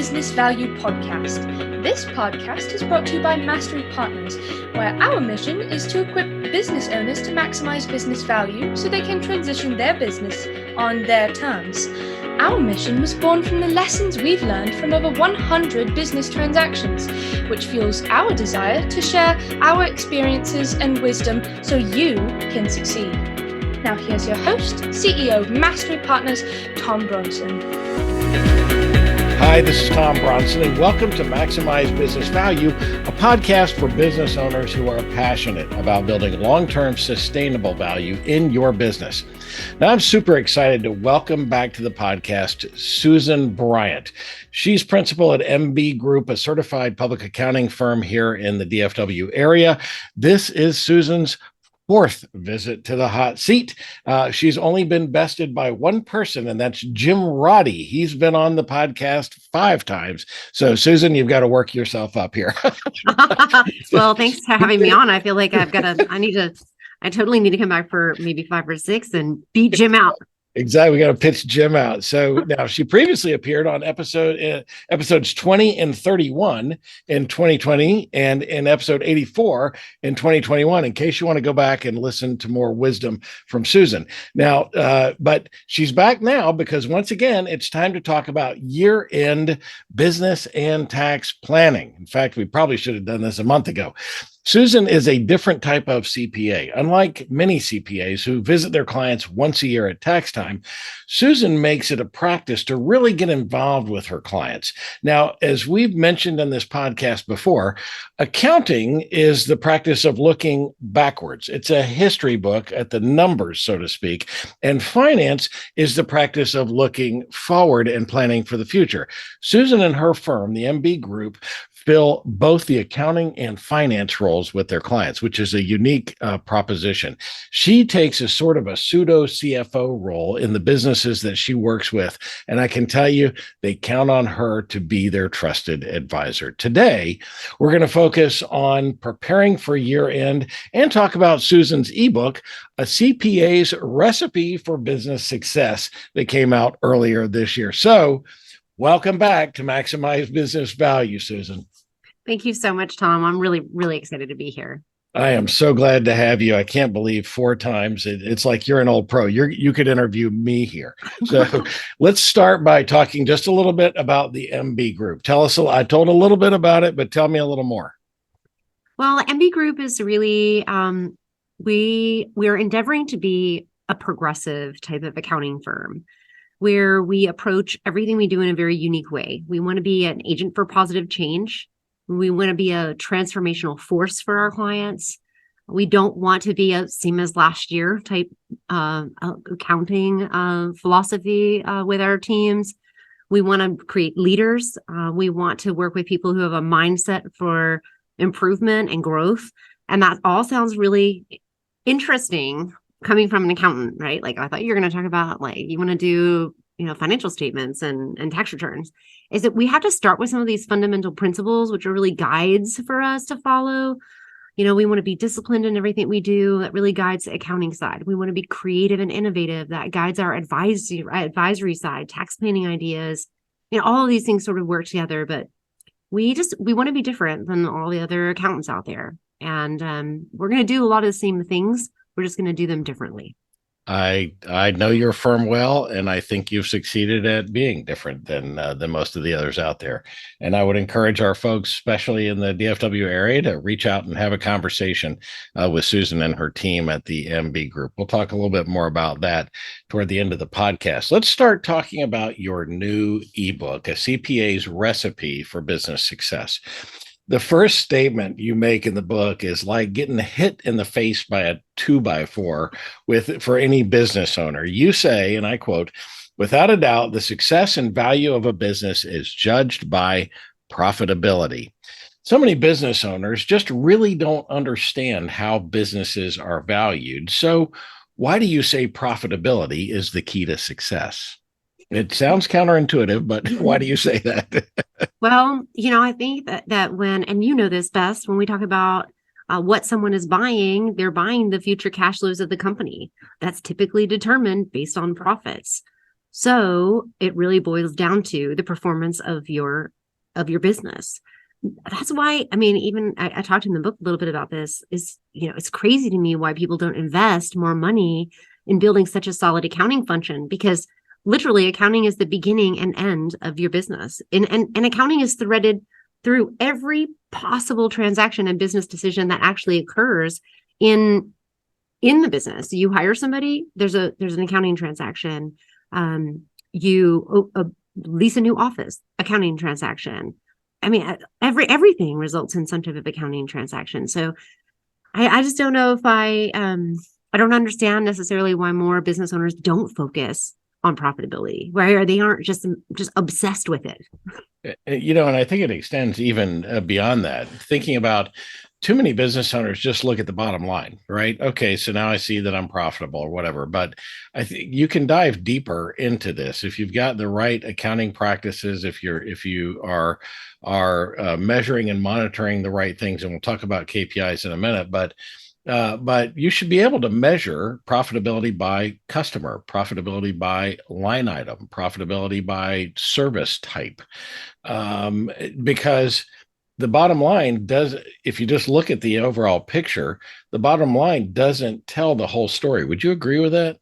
Business Value podcast. This podcast is brought to you by Mastery Partners, where our mission is to equip business owners to maximize business value so they can transition their business on their terms. Our mission was born from the lessons we've learned from over 100 business transactions, which fuels our desire to share our experiences and wisdom so you can succeed. Now here's your host, CEO of Mastery Partners, Tom Bronson. Hi, this is Tom Bronson, and welcome to Maximize Business Value, a podcast for business owners who are passionate about building long-term sustainable value in your business. Now, I'm super excited to welcome back to the podcast Susan Bryant. She's principal at MB Group, a certified public accounting firm here in the DFW area. This is Susan's fourth visit to the hot seat. She's only been bested by one person, and that's Jim Roddy. He's been on the podcast 5 times. So, Susan, you've got to work yourself up here. Well, thanks for having me on. I feel like I totally need to come back for maybe 5 or 6 and beat Jim out. Exactly. We got to pitch Jim out. So now she previously appeared on episodes 20 and 31 in 2020 and in episode 84 in 2021, in case you want to go back and listen to more wisdom from Susan. Now, but she's back now because once again, it's time to talk about year-end business and tax planning. In fact, we probably should have done this a month ago. Susan is a different type of CPA. Unlike many CPAs who visit their clients once a year at tax time, Susan makes it a practice to really get involved with her clients. Now, as we've mentioned in this podcast before, accounting is the practice of looking backwards. It's a history book at the numbers, so to speak. And finance is the practice of looking forward and planning for the future. Susan and her firm, the MB Group, fill both the accounting and finance roles with their clients, which is a unique proposition. She takes a sort of a pseudo CFO role in the businesses that she works with. And I can tell you, they count on her to be their trusted advisor. Today, we're going to focus on preparing for year end and talk about Susan's eBook, a CPA's recipe for business success that came out earlier this year. So welcome back to Maximize Business Value, Susan. Thank you so much, Tom. I'm really, really excited to be here. I am so glad to have you. I can't believe 4 times. It's like you're an old pro. You could interview me here. So let's start by talking just a little bit about the MB Group. Tell us, I told a little bit about it, but tell me a little more. Well, MB Group is really, we're endeavoring to be a progressive type of accounting firm, where we approach everything we do in a very unique way. We want to be an agent for positive change. We want to be a transformational force for our clients. We don't want to be a same as last year type accounting philosophy with our teams. We want to create leaders. We want to work with people who have a mindset for improvement and growth. And that all sounds really interesting coming from an accountant, right? Like, I thought you were going to talk about, like, you want to do, financial statements and tax returns. Is that we have to start with some of these fundamental principles, which are really guides for us to follow. We want to be disciplined in everything we do. That really guides the accounting side. We want to be creative and innovative. That guides our advisory side, tax planning ideas. All of these things sort of work together, but we want to be different than all the other accountants out there. And we're going to do a lot of the same things. We're just going to do them differently. I know your firm well, and I think you've succeeded at being different than most of the others out there. And I would encourage our folks, especially in the DFW area, to reach out and have a conversation with Susan and her team at the MB Group. We'll talk a little bit more about that toward the end of the podcast. Let's start talking about your new ebook, A CPA's Recipe for Business Success. The first statement you make in the book is like getting hit in the face by a 2x4 for any business owner. You say, and I quote, "Without a doubt, the success and value of a business is judged by profitability." So many business owners just really don't understand how businesses are valued. So why do you say profitability is the key to success? It sounds counterintuitive, but why do you say that? Well, I think that when, and this best, when we talk about what someone is buying, they're buying the future cash flows of the company. That's typically determined based on profits. So it really boils down to the performance of your of your business. That's why, I mean, even I talked in the book a little bit about this is, it's crazy to me why people don't invest more money in building such a solid accounting function, because literally accounting is the beginning and end of your business. And accounting is threaded through every possible transaction and business decision that actually occurs in the business. You hire somebody, there's an accounting transaction. You lease a new office, accounting transaction. I mean, everything results in some type of accounting transaction. So I just don't know if I don't understand necessarily why more business owners don't focus on profitability, where they aren't just obsessed with it. And I think it extends even beyond that. Thinking about too many business owners just look at the bottom line, right? Okay, so now I see that I'm profitable or whatever. But I think you can dive deeper into this if you've got the right accounting practices. If you are measuring and monitoring the right things, and we'll talk about KPIs in a minute. But you should be able to measure profitability by customer, profitability by line item, profitability by service type, because the bottom line if you just look at the overall picture, the bottom line doesn't tell the whole story. Would you agree with that?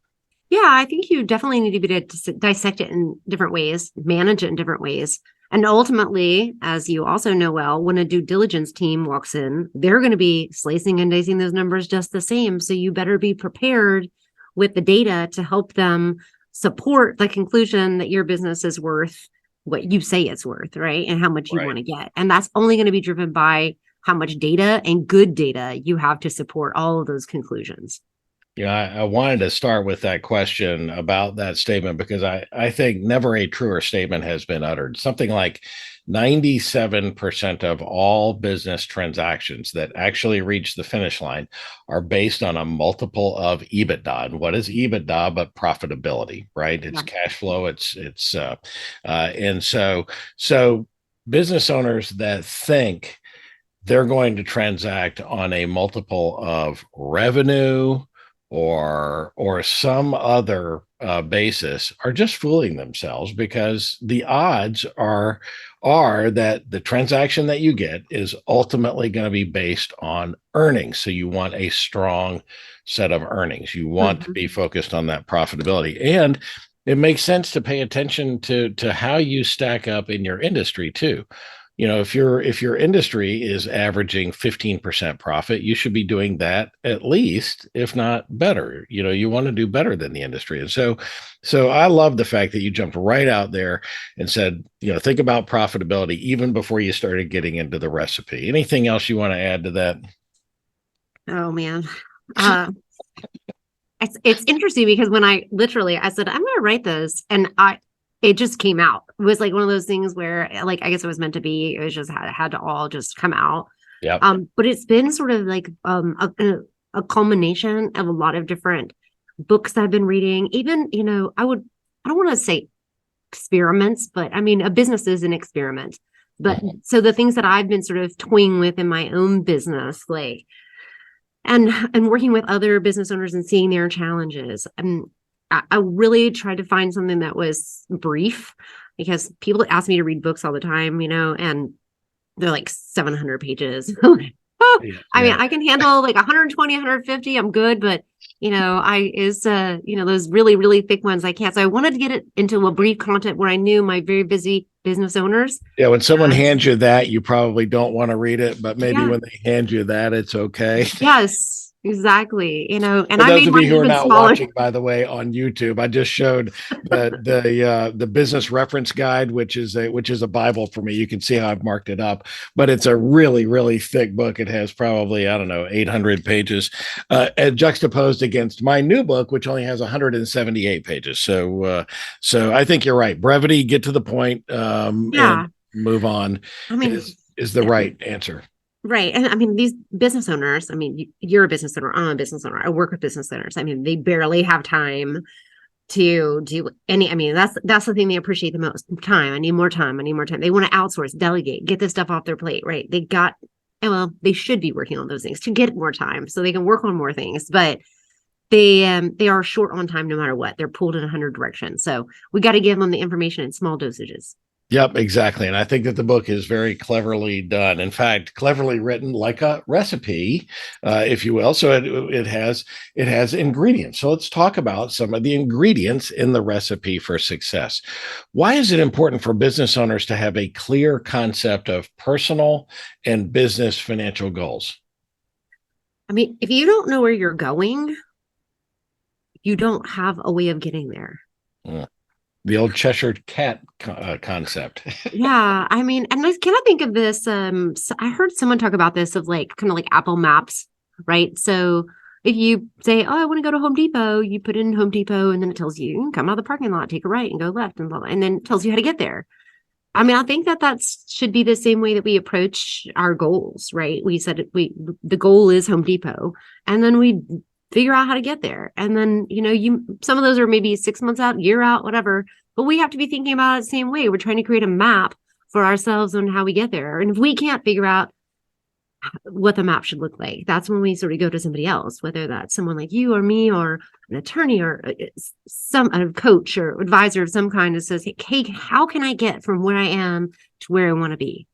Yeah, I think you definitely need to be able to dissect it in different ways, manage it in different ways. And ultimately, as you also know well, when a due diligence team walks in, they're going to be slicing and dicing those numbers just the same. So you better be prepared with the data to help them support the conclusion that your business is worth what you say it's worth, right? And how much you want to get. And that's only going to be driven by how much data and good data you have to support all of those conclusions. Yeah, I wanted to start with that question about that statement because I think never a truer statement has been uttered. Something like 97% of all business transactions that actually reach the finish line are based on a multiple of EBITDA. And what is EBITDA but profitability, right? It's cash flow. And so business owners that think they're going to transact on a multiple of revenue or some other basis are just fooling themselves, because the odds are that the transaction that you get is ultimately going to be based on earnings. So you want a strong set of earnings. You want to be focused on that profitability. And it makes sense to pay attention to how you stack up in your industry too. If your industry is averaging 15% profit, you should be doing that at least, if not better. You want to do better than the industry. And so I love the fact that you jumped right out there and said, think about profitability even before you started getting into the recipe. Anything else you want to add to that? Oh man. It's interesting because when I said, I'm going to write this, and it just came out. It was like one of those things where, like, I guess it was meant to be. It was just had to all just come out. Yeah. But it's been sort of like a culmination of a lot of different books I've been reading. Even, I don't want to say experiments, but I mean, a business is an experiment. But so the things that I've been sort of toying with in my own business, like, and working with other business owners and seeing their challenges. I really tried to find something that was brief, because people ask me to read books all the time, and they're like 700 pages. I mean, I can handle like 120, 150. I'm good. But, those really, really thick ones, I can't. So I wanted to get it into a brief content where I knew my very busy business owners. Yeah. When someone hands you that, you probably don't want to read it, but maybe when they hand you that, it's okay. Yes. Exactly. And For I those made of you mine who are even not smaller. watching, by the way, on YouTube, I just showed the business reference guide, which is a Bible for me. You can see how I've marked it up, but it's a really, really thick book. It has probably, 800 pages, and juxtaposed against my new book, which only has 178 pages. So I think you're right. Brevity, get to the point, and move on. I mean, is the right answer. Right. And I mean, these business owners, I mean, you're a business owner, I'm a business owner. I work with business owners. I mean, they barely have time to do any, I mean, that's the thing they appreciate the most. Time. I need more time. They want to outsource, delegate, get this stuff off their plate, right? They should be working on those things to get more time so they can work on more things, but they are short on time no matter what. They're pulled in 100 directions. So we got to give them the information in small dosages. Yep, exactly. And I think that the book is very cleverly done. In fact, cleverly written like a recipe, if you will. So it has ingredients. So let's talk about some of the ingredients in the recipe for success. Why is it important for business owners to have a clear concept of personal and business financial goals? I mean, if you don't know where you're going, you don't have a way of getting there. Mm. The old Cheshire cat concept. Yeah, I mean, and I kind of think of this. So I heard someone talk about this of like kind of like Apple Maps, right? So if you say, "Oh, I want to go to Home Depot," you put in Home Depot, and then it tells you, "Come out of the parking lot, take a right, and go left," and blah, blah, and then it tells you how to get there. I mean, I think that should be the same way that we approach our goals, right? We said the goal is Home Depot, and then we figure out how to get there. And then, some of those are maybe 6 months out, year out, whatever, but we have to be thinking about it the same way. We're trying to create a map for ourselves on how we get there. And if we can't figure out what the map should look like, that's when we sort of go to somebody else, whether that's someone like you or me or an attorney or a coach or advisor of some kind that says, hey, how can I get from where I am to where I want to be?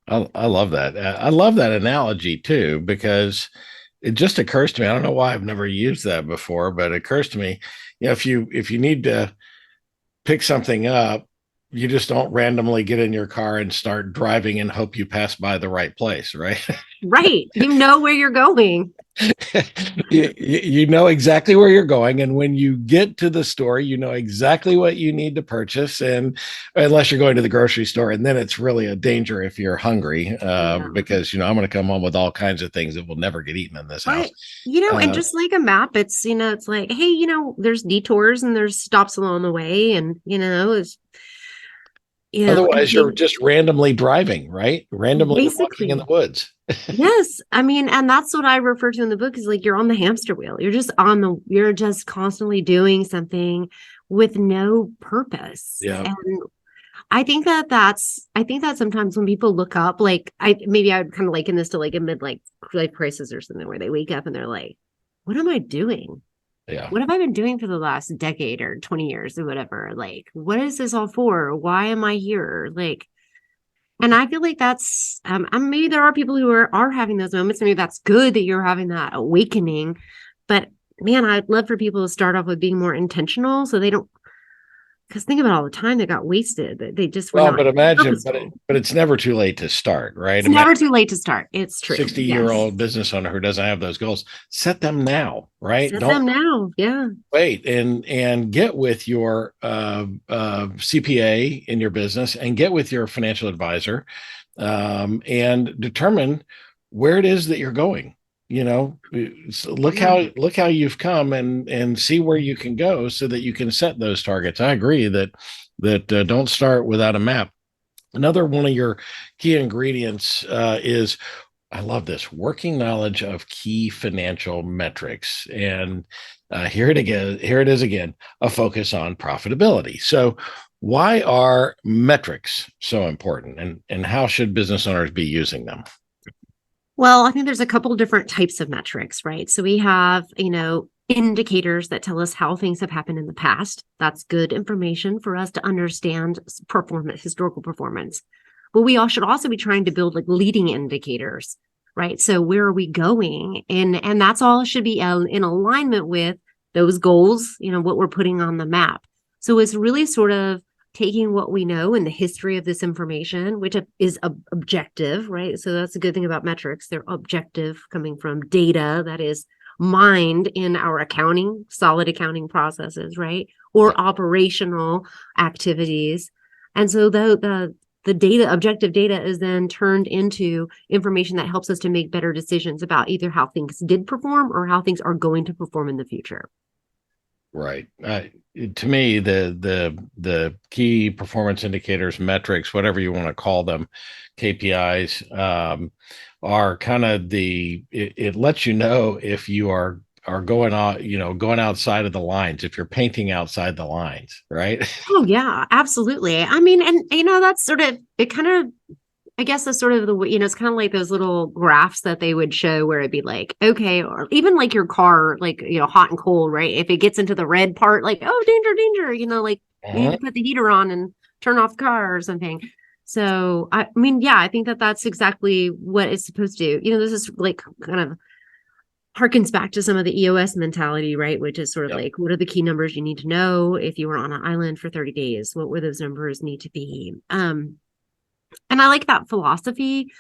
I love that. I love that analogy too, because it just occurs to me. I don't know why I've never used that before, but it occurs to me, if you need to pick something up, you just don't randomly get in your car and start driving and hope you pass by the right place, right? Right. You know where you're going. You know exactly where you're going, and when you get to the store, you know exactly what you need to purchase, and unless you're going to the grocery store, and then it's really a danger if you're hungry, because I'm going to come home with all kinds of things that will never get eaten in this house. Right. And just like a map, it's like, hey, there's detours and there's stops along the way, and otherwise you're just randomly driving, right? Randomly walking in the woods. Yes. I mean, and that's what I refer to in the book is like you're on the hamster wheel. You're just constantly doing something with no purpose. Yeah. And I think that sometimes when people look up, like I would kind of liken this to like a midlife crisis or something where they wake up and they're like, what am I doing? Yeah. What have I been doing for the last decade or 20 years or whatever? Like, what is this all for? Why am I here? Like, and I feel like that's maybe there are people who are having those moments. Maybe that's good that you're having that awakening. But man, I'd love for people to start off with being more intentional so they don't, because think about all the time that got wasted. That they just but imagine, but it's never too late to start, right? It's never too late to start. It's true. 60-year-old business owner who doesn't have those goals, set them now, right? Set them now. Yeah. Wait and get with your CPA in your business and get with your financial advisor, and determine where it is that you're going. Look how you've come and see where you can go so that you can set those targets. I agree that don't start without a map. Another one of your key ingredients is, I love this, working knowledge of key financial metrics. And here it is again, a focus on profitability. So why are metrics so important, and how should business owners be using them? Well, I think there's a couple different types of metrics, right? So we have, indicators that tell us how things have happened in the past. That's good information for us to understand historical performance. But we all should also be trying to build like leading indicators, right? So where are we going? And that's all should be in alignment with those goals, what we're putting on the map. So it's really sort of taking what we know and the history of this information, which is objective, right? So that's a good thing about metrics. They're objective, coming from data that is mined in our solid accounting processes, right? Or operational activities. And so the data, objective data, is then turned into information that helps us to make better decisions about either how things did perform or how things are going to perform in the future. Right. To me, the key performance indicators, metrics, whatever you want to call them, KPIs, are kind of it lets you know if you are going on, going outside of the lines, if you're painting outside the lines, right? Oh yeah, absolutely. I mean, and that's sort of it. Kind of, I guess that's sort of the, it's kind of like those little graphs that they would show where it'd be like, okay, or even like your car, like, hot and cold, right? If it gets into the red part, like, oh, danger, like you need to put the heater on and turn off the car or something. So, I mean, yeah, I think that that's exactly what it's supposed to do. This is like kind of harkens back to some of the EOS mentality, right? Which is sort of like, what are the key numbers you need to know if you were on an island for 30 days? What would those numbers need to be? And I like that philosophy.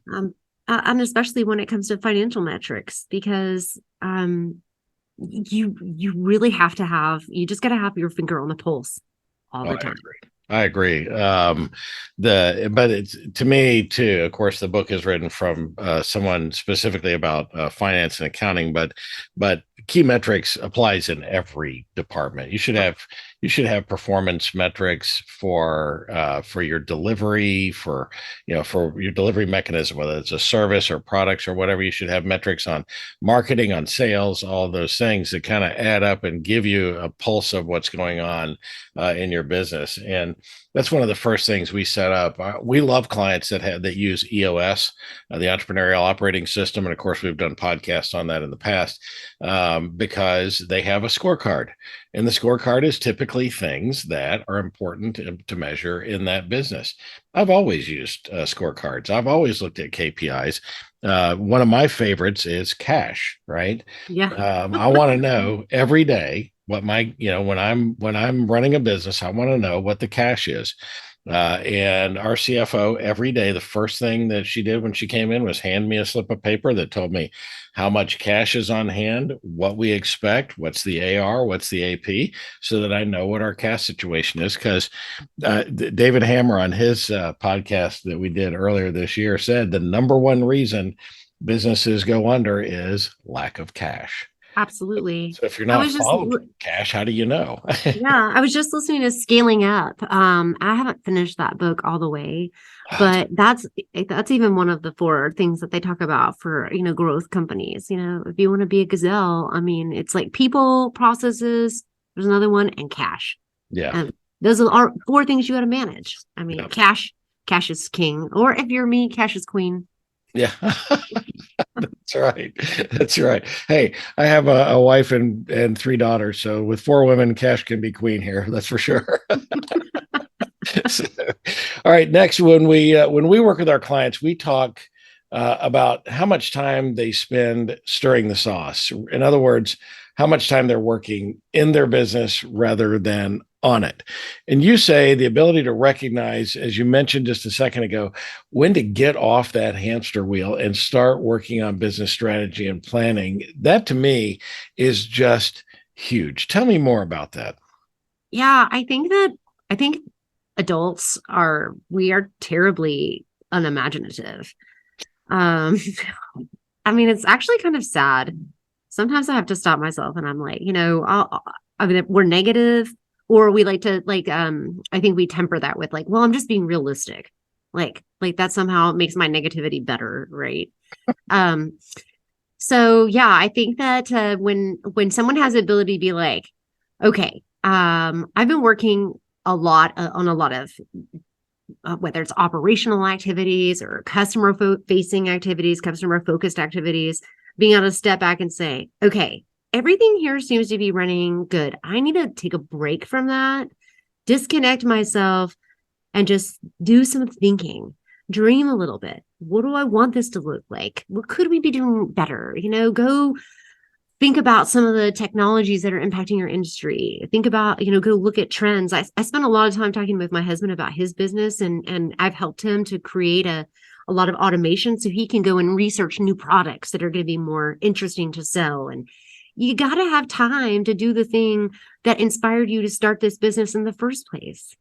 And especially when it comes to financial metrics, because you really have to you just got to have your finger on the pulse all the time. I agree. But it's, to me too, of course, the book is written from someone specifically about finance and accounting, but key metrics applies in every department. You should have performance metrics for your delivery, for your delivery mechanism, whether it's a service or products or whatever. You should have metrics on marketing, on sales, all of those things that kind of add up and give you a pulse of what's going on in your business. And that's one of the first things we set up. We love clients that use EOS, the Entrepreneurial Operating System, and of course we've done podcasts on that in the past because they have a scorecard, and the scorecard is typically things that are important to measure in that business. I've always used scorecards. I've always looked at KPIs. One of my favorites is cash, right? Yeah. I want to know every day what my, when I'm running a business, I want to know what the cash is. And our CFO, every day, the first thing that she did when she came in was hand me a slip of paper that told me how much cash is on hand, what we expect, what's the AR, what's the AP, so that I know what our cash situation is. Because David Hammer on his podcast that we did earlier this year said the number one reason businesses go under is lack of cash. Absolutely. So if you're not following cash, how do you know? Yeah, I was just listening to Scaling Up. I haven't finished that book all the way, but that's even one of the 4 things that they talk about for, growth companies. If you want to be a gazelle, I mean, it's like people, processes, there's another one, and cash. Yeah. And those are 4 things you got to manage. I mean, cash is king, or if you're me, cash is queen. Yeah. That's right. That's right. Hey, I have a wife and 3 daughters. So with 4 women, cash can be queen here. That's for sure. So, all right. Next, when we work with our clients, we talk about how much time they spend stirring the sauce. In other words, how much time they're working in their business rather than on it. And you say the ability to recognize, as you mentioned just a second ago, when to get off that hamster wheel and start working on business strategy and planning. That to me is just huge. Tell me more about that. Yeah, I think adults we are terribly unimaginative. I mean, it's actually kind of sad. Sometimes I have to stop myself and I'm like, we're negative. Or we like to I think we temper that with like, well, I'm just being realistic. Like that somehow makes my negativity better, right? So yeah, I think that when someone has the ability to be like, okay, I've been working a lot on a lot of whether it's operational activities or customer facing activities, customer focused activities, being able to step back and say, okay, everything here seems to be running good. I need to take a break from that, disconnect myself, and just do some thinking, dream a little bit. What do I want this to look like? What could we be doing better? Go think about some of the technologies that are impacting your industry. Think about, go look at trends. I spent a lot of time talking with my husband about his business, and I've helped him to create a lot of automation so he can go and research new products that are going to be more interesting to sell. And you got to have time to do the thing that inspired you to start this business in the first place.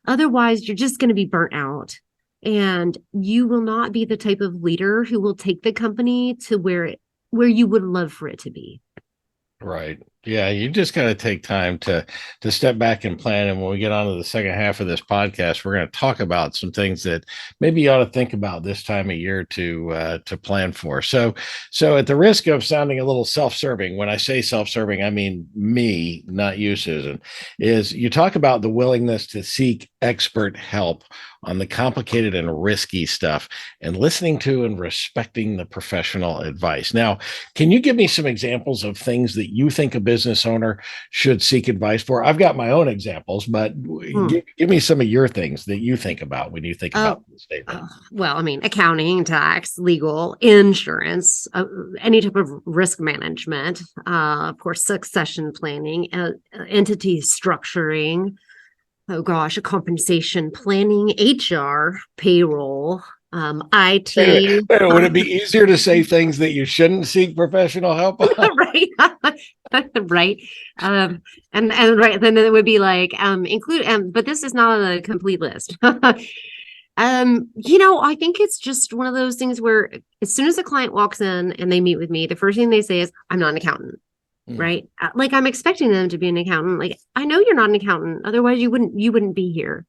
Otherwise, you're just going to be burnt out, and you will not be the type of leader who will take the company to where you would love for it to be. Right. Yeah, you just got to take time to step back and plan. And when we get on to the second half of this podcast, we're going to talk about some things that maybe you ought to think about this time of year to plan for. So at the risk of sounding a little self-serving, when I say self-serving, I mean me, not you, Susan, is you talk about the willingness to seek expert help on the complicated and risky stuff and listening to and respecting the professional advice. Now, can you give me some examples of things that you think a business owner should seek advice for? I've got my own examples, but give me some of your things that you think about when you think about the statement. Well, I mean, accounting, tax, legal, insurance, any type of risk management, of course, succession planning, entity structuring, oh gosh, compensation planning, HR, payroll, IT. Would it be easier to say things that you shouldn't seek professional help on? Right. Right. And right, then it would be like, include, but this is not a complete list. I think it's just one of those things where as soon as a client walks in and they meet with me, the first thing they say is, I'm not an accountant. Right. Like I'm expecting them to be an accountant. Like, I know you're not an accountant. Otherwise you wouldn't be here.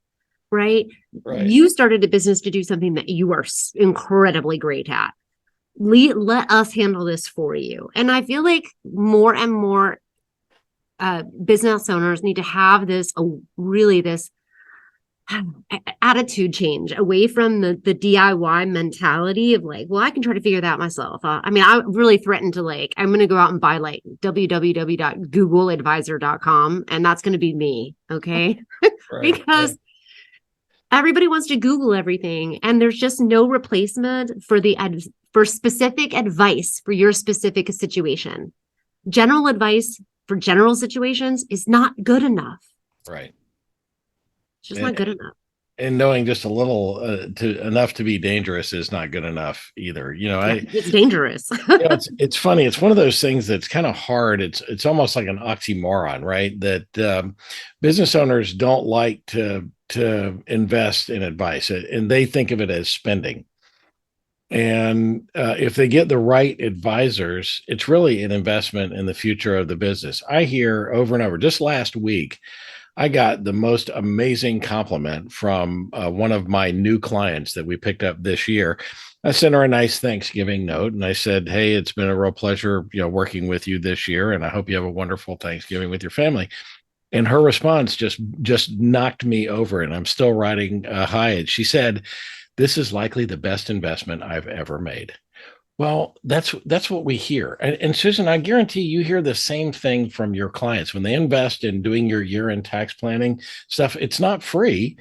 Right. You started a business to do something that you are incredibly great at. Let us handle this for you. And I feel like more and more business owners need to have this attitude change away from the DIY mentality of like, well, I can try to figure that out myself. I mean, I really threatened to I'm going to go out and buy www.googleadvisor.com, and that's going to be me. Okay. Because everybody wants to Google everything, and there's just no replacement for for specific advice for your specific situation. General advice for general situations is not good enough. Right. It's just not good enough. And knowing just a little enough to be dangerous is not good enough either. It's dangerous. It's funny. It's one of those things that's kind of hard. It's almost like an oxymoron, right? That business owners don't like to invest in advice, and they think of it as spending. And if they get the right advisors, it's really an investment in the future of the business. I hear over and over. Just last week, I got the most amazing compliment from one of my new clients that we picked up this year. I sent her a nice Thanksgiving note, and I said, "Hey, it's been a real pleasure, working with you this year, and I hope you have a wonderful Thanksgiving with your family." And her response just knocked me over, and I'm still riding high. And she said, "This is likely the best investment I've ever made." Well, that's what we hear. And Susan, I guarantee you hear the same thing from your clients when they invest in doing your year-end tax planning stuff. It's not free,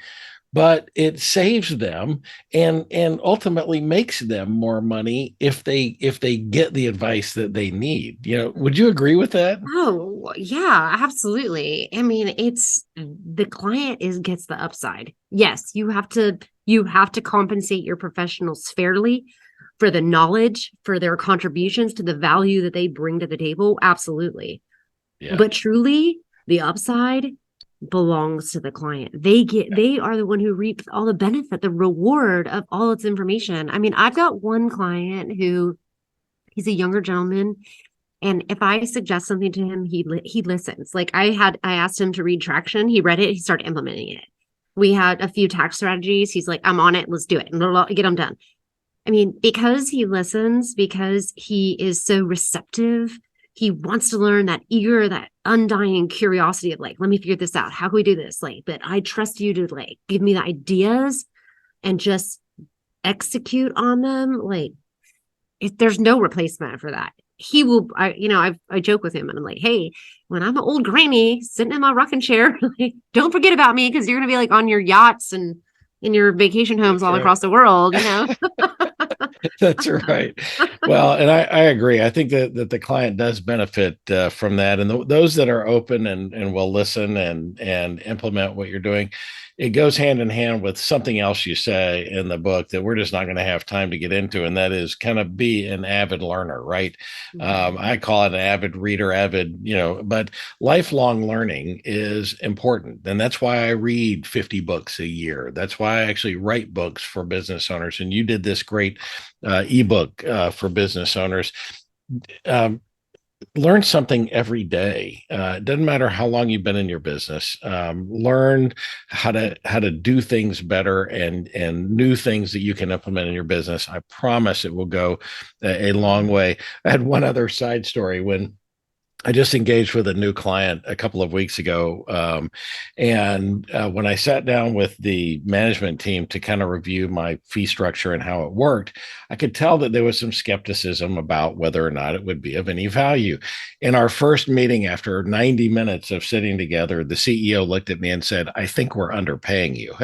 but it saves them and ultimately makes them more money if they get the advice that they need. Would you agree with that? Oh, yeah, absolutely. I mean, it's the client gets the upside. Yes, you have to compensate your professionals fairly for the knowledge, for their contributions to the value that they bring to the table. Absolutely. Yeah. But truly, the upside belongs to the client. They are the one who reaps all the benefit, the reward of all its information. I mean, I've got one client he's a younger gentleman, and if I suggest something to him, he listens. Like I asked him to read Traction. He read it. He started implementing it. We had a few tax strategies. He's like, I'm on it. Let's do it. And get them done. I mean, because he listens, because he is so receptive, he wants to learn, that undying curiosity of like, let me figure this out. How can we do this? But I trust you to give me the ideas and just execute on them. There's no replacement for that. He will, I joke with him and I'm like, hey, when I'm an old granny sitting in my rocking chair, don't forget about me, because you're going to be on your yachts and in your vacation homes all across the world, That's right. Well, and I agree. I think that the client does benefit from that. And those that are open and will listen and implement what you're doing, it goes hand in hand with something else you say in the book that we're just not going to have time to get into. And that is kind of be an avid learner, right? Mm-hmm. I call it an avid reader, but lifelong learning is important. And that's why I read 50 books a year. That's why I actually write books for business owners. And you did this great ebook for business owners. Learn something every day. It doesn't matter how long you've been in your business. Learn how to do things better and new things that you can implement in your business. I promise it will go a long way. I had one other side story when I just engaged with a new client a couple of weeks ago. And when I sat down with the management team to kind of review my fee structure and how it worked, I could tell that there was some skepticism about whether or not it would be of any value. In our first meeting, after 90 minutes of sitting together, the CEO looked at me and said, "I think we're underpaying you."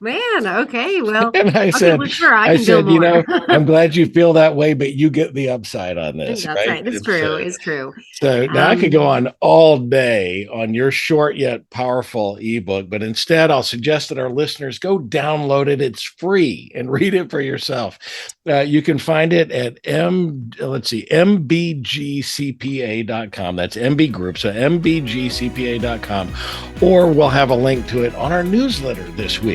Man, okay. Well, And I said, well, sure, I can build more. I'm glad you feel that way, but you get the upside on this, That's right? right. It's true. It's true. So now I could go on all day on your short yet powerful ebook, but instead I'll suggest that our listeners go download it. It's free and read it for yourself. You can find it at mbgcpa.com. That's MB Group, so mbgcpa.com, or we'll have a link to it on our newsletter this week.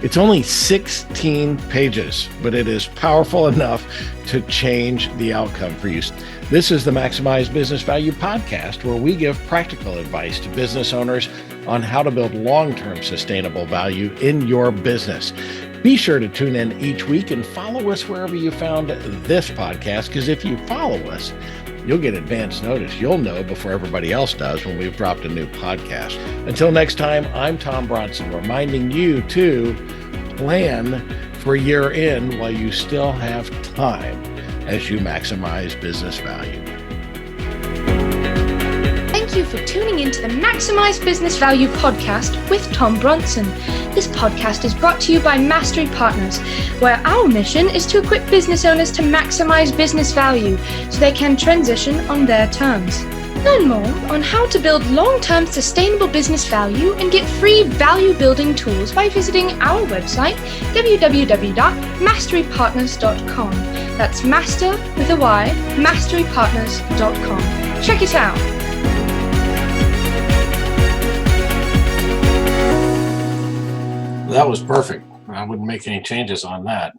It's only 16 pages, but it is powerful enough to change the outcome for you. This is the Maximize Business Value podcast, where we give practical advice to business owners on how to build long-term sustainable value in your business. Be sure to tune in each week and follow us wherever you found this podcast, because if you follow us, you'll get advance notice. You'll know before everybody else does when we've dropped a new podcast. Until next time, I'm Tom Bronson, reminding you to plan for year end while you still have time as you maximize business value. Thank you for tuning into the Maximize Business Value podcast with Tom Bronson. This podcast is brought to you by Mastery Partners, where our mission is to equip business owners to maximize business value so they can transition on their terms. Learn more on how to build long-term sustainable business value and get free value-building tools by visiting our website, www.masterypartners.com. That's master with a Y, masterypartners.com. Check it out. That was perfect. I wouldn't make any changes on that.